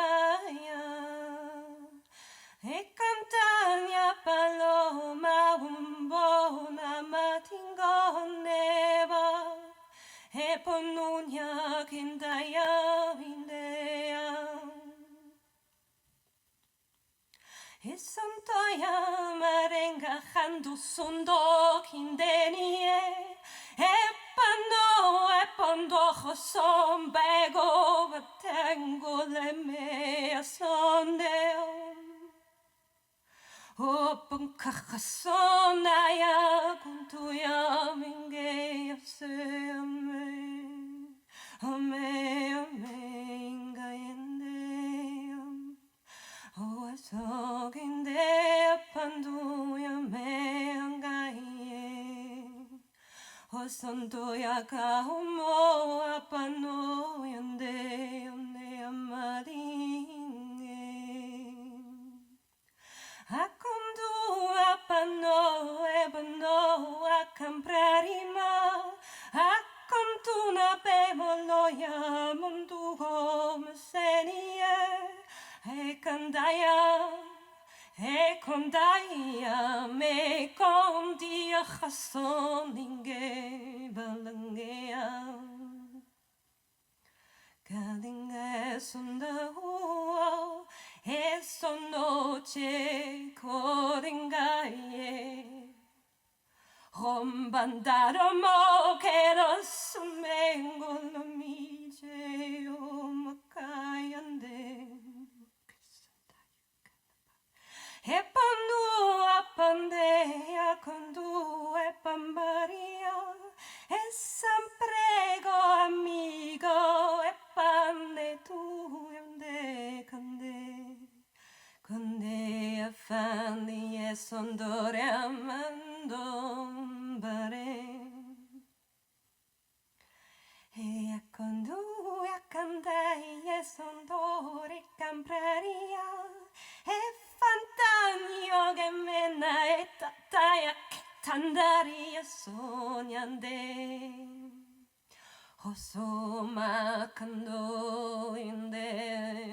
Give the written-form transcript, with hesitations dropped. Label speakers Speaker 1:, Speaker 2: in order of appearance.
Speaker 1: cantaia e cantaia paloma un buona matingoneva e ponunia kindaia indea e santoia marenga handu sundo kindenie e panno e pondo son bego tengo le mea sondeo Open kakasonaya kuntuya minge yase ame ingayende o asoginde panduya me angaye o santoya kaumo apano yande yande amaringe Akundu apano ebano akamprarima Akuntuna bemoloya mundu homsenie Ekondaya me kondia chasoninge balangea Galinga sonda huo esta noche coringaye Rombandaro mo che non sumengo lo mice o macayande E pandu apandea con due pambaria E samprego amigo e panne tu yande Conde affanni e sondore amandombare E a condu e a candei e sondore campraria E fantanio che mena e tataia che tandaria sognande Osoma kando inde